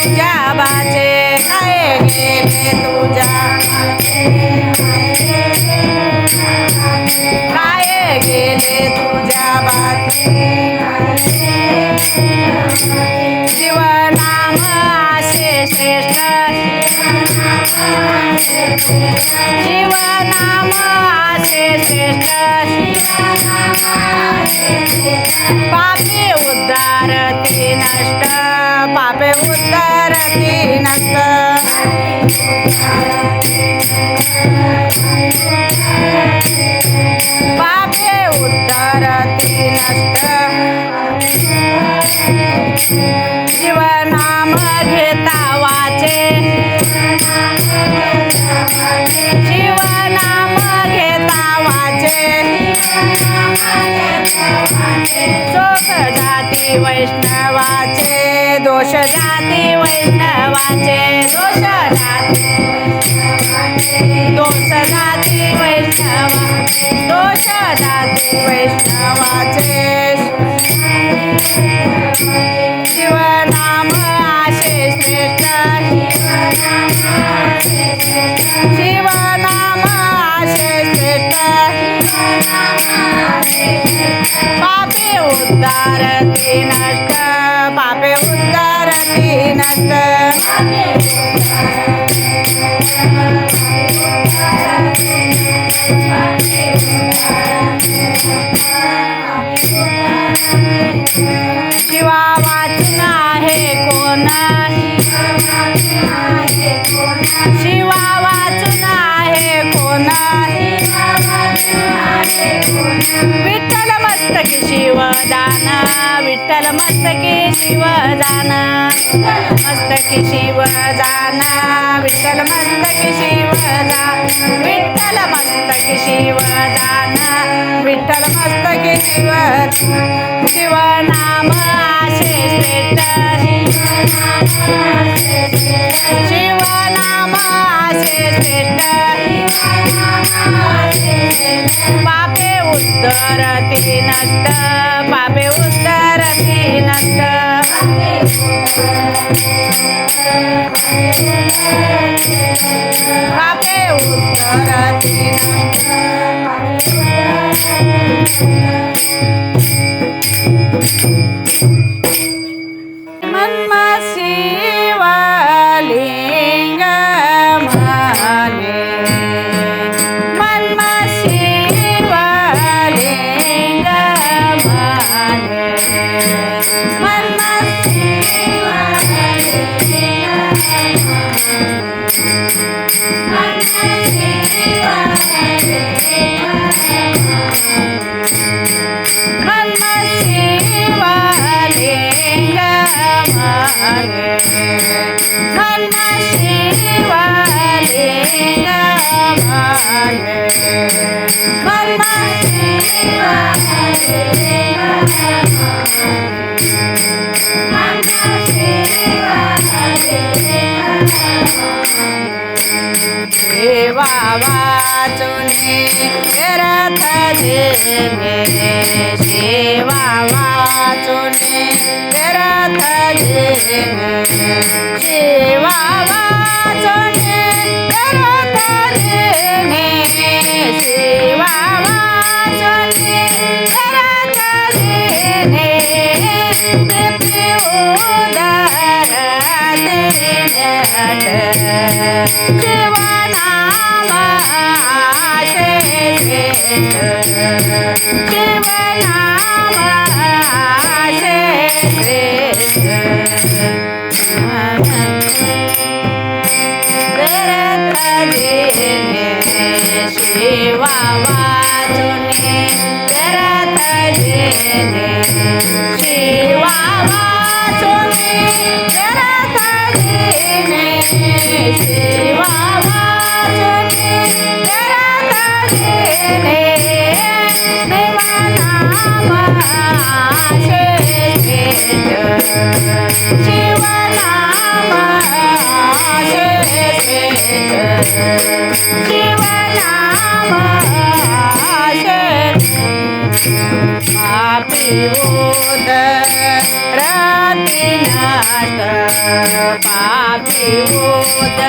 तुझ्या बाचे काय गेले तुझ्या काय गेले तुझ्या बाचे जीवनाम आशे श्रेष्ठ जीवनाम आशे श्रेष्ठ पापे उद्धारती नष्ट पापे उद्धारती नष्ट पापे उद्धारती नष्ट जीवनाम घेता वाचे जीवनाम घेता वाचे शोक जाती वैष्णवाचे दोष जाती वैष्णवाचे दोष जाती वैष्णवा दोष जाती वैष्णवाचे शिवनाम आशे श्रेष्ठ शिवनाम आशे श्रेष्ठ पापे उद्धारती नष्ट पापे उद्धारती नष्ट शिवा वाचून आहे कोण शिवा वाचून आहे कोण विठ्ठल मस्तकी शिवदान विठ्ठल मस्तकी शिवदान मस्तकी शिवदान विठ्ठल मस्तकी शिवदान विठ्ठल मस्तकी शिवदान विठ्ठल मस्तकी शिवनाम आशे श्रेष्ठ शिवनाम आशे श्रेष्ठ पापे उद्धरती नष्ट पापे उद्धरती नष्ट पापे उद्धरती मन्म शिवलिंग माने मन्म शिवलिंग माने मन्म देवा वाचुने करत जेने सेवा वाचुने करत जेने सेवा वाचुने करत जेने सेवा वाचुने करत जेने ते उदार देने शिवनाम आशे शिवनाम आशे शिवा वाचुने करत जेने शिवा वाचुने करत जेने शिवा वाचुने करत जेने शिवनाम आशे शिवनाम आशे शिवनाम आशे पापी उदरती नष्ट शिवनामाचे